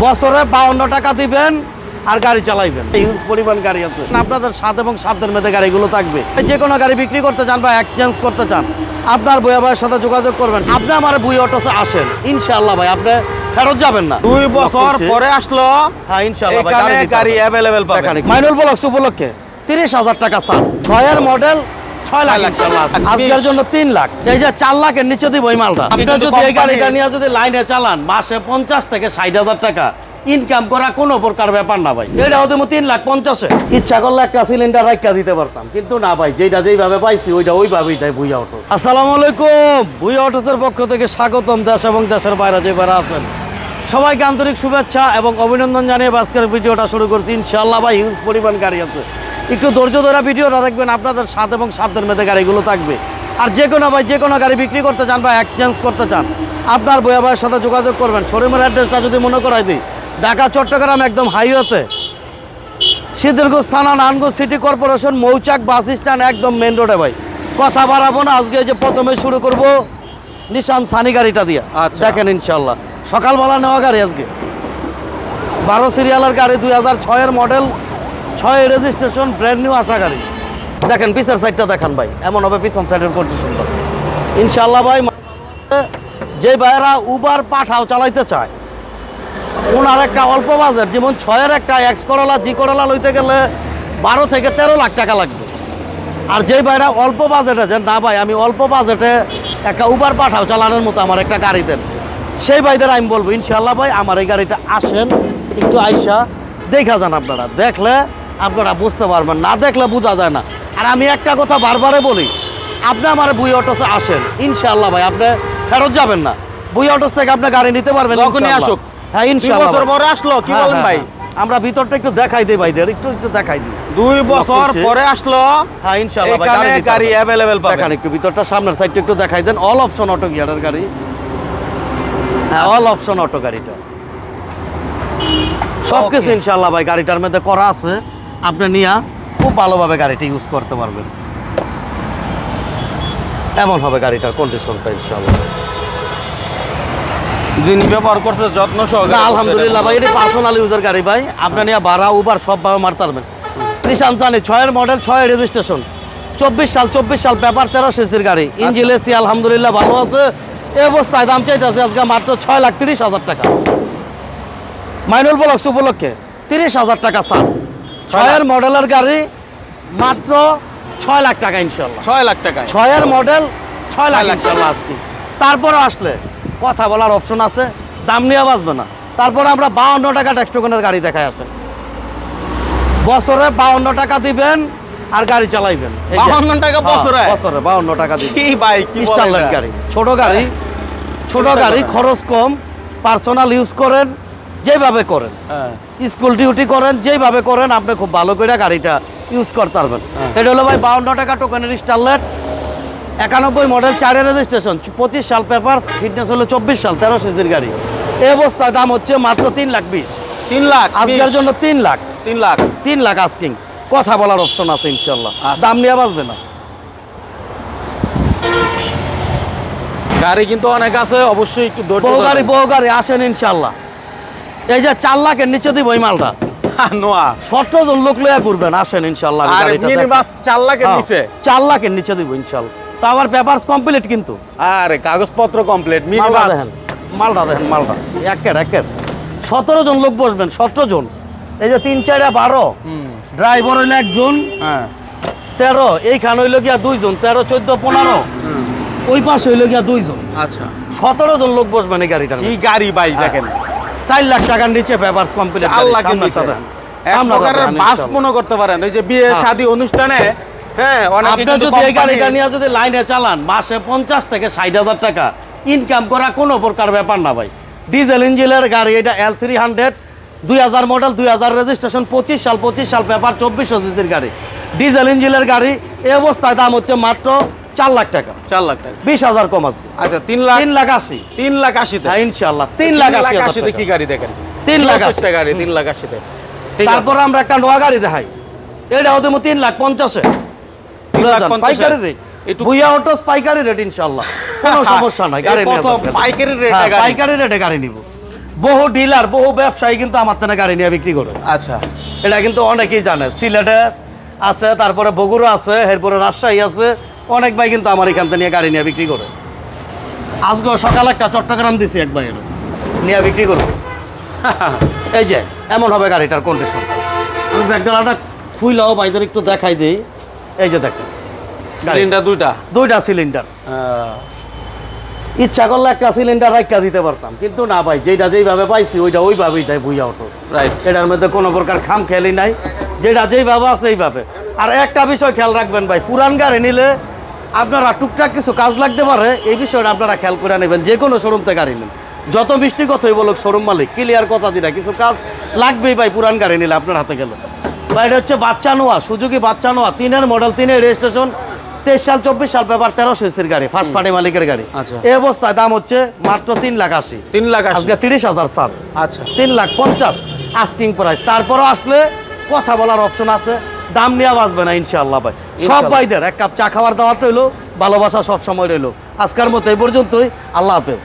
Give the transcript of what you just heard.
বছরে 52 টাকা দিবেন আর গাড়ি চালাইবেন। হিউজ পরিমাণ গাড়ি আছে, আপনাদের স্বাদ এবং সাধ্যের মধ্যে গাড়িগুলো থাকবে। যে কোনো গাড়ি বিক্রি করতে চান বা এক্সচেঞ্জ করতে চান, আপনার ভূঁইয়া ভাইয়ের সাথে যোগাযোগ করবেন। আপনি আমার ভূঁইয়া অটোসে আসেন, ইনশাআল্লাহ ভাই আপনি ফেরত যাবেন না। 2 বছর পরে আসলো, হ্যাঁ ইনশাআল্লাহ ভাই এখানে গাড়ি अवेलेबल পাবেন। মাইনুল ব্লগস উপলক্ষে 30,000 টাকা ছাড়, 6 মডেল 6 লাখ ইনশাআল্লাহ। আজকের জন্য 3 লাখ, এই যে 4 লাখের নিচে দিব এই মালটা। আপনি যদি এই গাড়িটা নিয়ে যদি লাইনে চালান, মাসে 50 থেকে 60,000 টাকা ইনকাম করা কোনো প্রকার ব্যাপার না ভাই। এটা হতে 3,50,000 ইচ্ছা করলে একটা সিলিন্ডার রাখা দিতে পারতাম, কিন্তু না ভাই, যেটা যেইভাবে পাইছি ওইটা ওইভাবেই তাই ভূঁইয়া অটো। আসসালামু আলাইকুম, ভূঁইয়া অটোসের পক্ষ থেকে স্বাগতম। দেশ এবং দেশের বাইরে যে যারা আছেন সবাইকে আন্তরিক শুভেচ্ছা এবং অভিনন্দন জানিয়ে আজকের ভিডিওটা শুরু করছি। ইনশাআল্লাহ ভাই হিউজ পরিমাণ গাড়ি আছে, একটু ধৈর্য ধরে ভিডিওটা দেখবেন। আপনাদের স্বাদ এবং সাধ্যের মধ্যে গাড়িগুলো থাকবে। আর যে কোনো ভাই যে কোনো গাড়ি বিক্রি করতে চান বা এক্সচেঞ্জ করতে চান, আপনার ভূঁইয়া ভাইয়ের সাথে যোগাযোগ করবেন। শোরুমের অ্যাড্রেসটা যদি মনে করাই দিই, ঢাকা চট্টগ্রাম একদম হাইওয়েতে, সিদ্ধিরগঞ্জ থানা, নারায়ণগঞ্জ সিটি কর্পোরেশন, মৌচাক বাস স্ট্যান্ড, একদম মেন রোডে ভাই। কথা বাড়াবো না, আজকে যে প্রথমে শুরু করব নিশান সানি গাড়িটা দিয়ে। আচ্ছা। দেখেন ইনশাল্লাহ সকালবেলা নেওয়া গাড়ি, আজকে 12 সিরিয়ালের গাড়ি, 2006 মডেল, 6 রেজিস্ট্রেশন, ব্র্যান্ড নিউ আসা গাড়ি। দেখেন পিছের সাইডটা দেখান ভাই, এমন হবে পিছন সাইডের কন্ডিশনটা ইনশাল্লাহ ভাই। যে ভাইয়েরা উবার পাঠাও চালাইতে চায়, ওনার একটা অল্প বাজেট, যেমন 6 একটা এক্স করলা, জি করলা লইতে গেলে 12 থেকে 13 লাখ টাকা লাগবে। আর যেই ভাইরা অল্প বাজেটে যে না ভাই আমি অল্প বাজেটে একটা উবার পাঠাও চালানোর মতো আমার একটা গাড়ি দেন, সেই ভাইদের আমি বলবো ইনশাআল্লাহ ভাই আমার এই গাড়িটা আসেন, একটু আইসা দেখা যান। আপনারা দেখলে আপনারা বুঝতে পারবেন, না দেখলে বোঝা যায় না। আর আমি একটা কথা বারবারে বলি, আপনি আমার ভূঁইয়া অটোসে আসেন, ইনশাআল্লাহ ভাই আপনি ফেরত যাবেন না। ভূঁইয়া অটোস থেকে আপনি গাড়ি নিতে পারবেন যখনই আসুক। হ্যাঁ 2 বছর পরে আসলো, কি বলেন ভাই? আমরা ভিতরটা একটু দেখাই দিই ভাইদের, একটু দেখাই দিই। 2 বছর পরে আসলো, হ্যাঁ ইনশাআল্লাহ ভাই এখানে গাড়ি अवेलेबल পাবেন। দেখেন একটু ভিতরটা, সামনের সাইডটা একটু দেখাই দেন। অল অপশন অটো গিয়ারের গাড়ি, হ্যাঁ অল অপশন অটো গাড়িটা সবকিছু ইনশাআল্লাহ ভাই গাড়িটার মধ্যে করা আছে। আপনি নিয়া খুব ভালোভাবে গাড়িটা ইউজ করতে পারবেন, এমন হবে গাড়িটার কন্ডিশনটা ইনশাআল্লাহ। যিনি ব্যবহার করছে যত্ন সহকারে, আলহামদুলিল্লাহ ভাই, এটা পার্সোনাল ইউজার গাড়ি ভাই। আপনি নিয়ে ভাড়া উবার সব ভাবে মারতে পারবেন। নিশান সানি 6 মডেল, 6 রেজিস্ট্রেশন, 24 সাল পেপার, 13 সিসির গাড়ি। ইঞ্জিন এসি আলহামদুলিল্লাহ ভালো আছে। এই অবস্থায় দাম চাইতেছে আজকে মাত্র 6,30,000 টাকা। মাইনুল ব্লগস উপলক্ষে 30,000 টাকা ছাড়, 6 মডেলের গাড়ি মাত্র 6 লাখ টাকা ইনশাল্লাহ। 6 লাখ টাকা, 6 মডেল 6 লাখ ইনশাল্লাহ আজকে। তারপরে আসলে কথা বলার অপশন আছে, দাম নিয়ে বাঁচবে না। তারপরে আমরা 52 টাকা ট্যাক্স টোকেনের গাড়ি দেখায় আসেন, বছরে 52 টাকা দিবেন আর গাড়ি চালাইবেন। 52 টাকা বছরে? বছরে 52 টাকা দিবেন। কি ভাই কি বলেন? স্টারলাইট গাড়ি, ছোট গাড়ি, ছোট গাড়ি, খরচ কম, পার্সোনাল ইউজ করেন, যেভাবে করেন, হ্যাঁ স্কুল ডিউটি করেন, যেভাবে করেন আপনি খুব ভালো করে গাড়িটা ইউজ করতে পারবেন। এটা হলো ভাই 52 টাকা টোকেনের স্টারলাইট, 91 মডেল, 4 রেজিস্ট্রেশন, 25 সাল পেপার, ফিটনেস হলো 24 সাল, 13 সিসির গাড়ি। এই অবস্থায় দাম হচ্ছে মাত্র 3,20,000। 3 লাখ আজকের জন্য 3 লাখ, 3 লাখ 3 লাখ আস্কিং। কথা বলার অপশন আছে ইনশাল্লাহ, দাম নিয়ে বাঁচবে না। গাড়ি কিন্তু অনেক আছে, অবশ্যই একটু ধৈর্য ধরে। বহু গাড়ি আসেন ইনশাল্লাহ। এই যে 4 লাখের নিচে দিব এই মালটা, নোয়া 17 জন লোক লইয়া ঘুরবেন, আসেন ইনশাল্লাহ। আর মিনিবাস 4 লাখের নিচে, 4 লাখের নিচে দিব ইনশাল্লাহ। তো আবার পেপারস কমপ্লিট কিন্তু, আরে কাগজপত্র কমপ্লিট। মালটা মিনিবাস দেখেন, মালটা একের 17 জন লোক বসবেন, 17 জন। এই যে 3 4 12, ড্রাইভার হইলো একজন, হ্যাঁ 13, এইখানে হইলো গিয়া 2 জন, 13 14 15, ওই পাশে হইলো গিয়া 2 জন, আচ্ছা 17 জন লোক বসবেন এই গাড়িটার। কি গাড়ি ভাই দেখেন, 4 লাখ টাকার নিচে পেপারস কমপ্লিট। 4 লাখের নিচে এক প্রকারের বাস মনে করতে পারেন। এই যে বিয়ে শাদী অনুষ্ঠানে, হ্যাঁ অনেকে আপনি কিন্তু যদি এই গাড়িটা নিয়ে যদি লাইনে চালান, মাসে 50 থেকে 60,000 টাকা ইনকাম করা কোনো প্রকার ব্যাপার না ভাই। ডিজেল ইঞ্জিনের গাড়ি, এটা L300, 2000 মডেল, 2000 রেজিস্ট্রেশন, 25 সাল পেপার, 24 সিসির গাড়ি, ডিজেল ইঞ্জিনের গাড়ি। এই অবস্থায় দাম হচ্ছে মাত্র 4 লাখ টাকা। 4 লাখ টাকা, 20,000 কম আসবে। আচ্ছা 3 লাখ 3,80,000। 3 লাখ 80 তে, হ্যাঁ ইনশাআল্লাহ 3,80,000 তে কি গাড়ি দেখেন, 3,80,000 টাকা গাড়ি 3 লাখ 80 তে। ঠিক আছে, তারপর আমরা একটা নোয়া গাড়ি দেখাই, এটা হতে 3,50,000। 3,50,000 পাইকারি রেট, একটু ভূঁইয়া অটোস পাইকারি রেট ইনশাআল্লাহ, কোনো সমস্যা নাই। গাড়ি নিয়ে কত যাবেন। পাইকারি রেটে হ্যাঁ, গাড়ি, পাইকারি রেটে গাড়ি নিব। বহু ডিলার বহু ব্যবসায়ী কিন্তু আমার থেকে গাড়ি নিয়ে বিক্রি করে। আচ্ছা, এটা কিন্তু অনেকেই জানে, সিলেটে আছে, তারপরে বগুড়া আছে, এরপরে রাজশাহী আছে, অনেক ভাই কিন্তু আমার এখান থেকে নিয়ে গাড়ি নিয়ে বিক্রি করে। আজকে সকালে একটা চট্টগ্রাম দিছি এক ভাই নিয়ে বিক্রি করবো। এই যে এমন হবে গাড়িটার কন্ডিশন। আমি ব্যাকডালাটা খুইলাও ভাইদের একটু দেখাই দিই। এই যে দেখেন সিলিন্ডার দুইটা সিলিন্ডার। ইচ্ছা করলে একটা সিলিন্ডার রাখা দিতে পারতাম, কিন্তু না ভাই, যেটা যেইভাবে পাইছি ওইটা ওইভাবেই তাই বুঝা ওঠো। রাইট, এটার মধ্যে কোনো প্রকার খাম খেয়ালি নাই, যেটা যেইভাবে আছে এইভাবে। আর একটা বিষয় খেয়াল রাখবেন ভাই, পুরান গাড়ি নিলে আপনারা টুকটাক কিছু কাজ লাগতে পারে, এই বিষয়টা আপনারা খেয়াল করে নেবেন। যে কোনো শোরুম থেকে গাড়ি নিন, যত মিষ্টি কথাই বলুক শোরুম মালিক, ক্লিয়ার কথা দিনা কিছু কাজ লাগবেই ভাই পুরান গাড়ি নিলে আপনার হাতে গেলে। ভাই এটা হচ্ছে বাচ্চা নোয়া, সুজুকি বাচ্চা নোয়া, 3-এর মডেল, 3-এর রেজিস্ট্রেশন, 23 সাল 24 সাল পেপার, 1300 সিসির গাড়ি, ফার্স্ট পার্টি মালিকের গাড়ি। আচ্ছা। এই অবস্থায় দাম হচ্ছে মাত্র 3,80,000। 3,80,000 আজকে 30,000 স্যার। আচ্ছা, 3,50,000 আস্কিং প্রাইস। তারপরও আসলে কথা বলার অপশন আছে, দাম নিয়ে বাঁচবে না ইনশাআল্লাহ ভাই। সব ইনশাআল্লাহ। ভাইদের এক কাপ চা খাওয়ার দাওয়াত রইলো, ভালোবাসা সব সময় রইলো। আজকের মতো এই পর্যন্তই, আল্লাহ হাফেজ।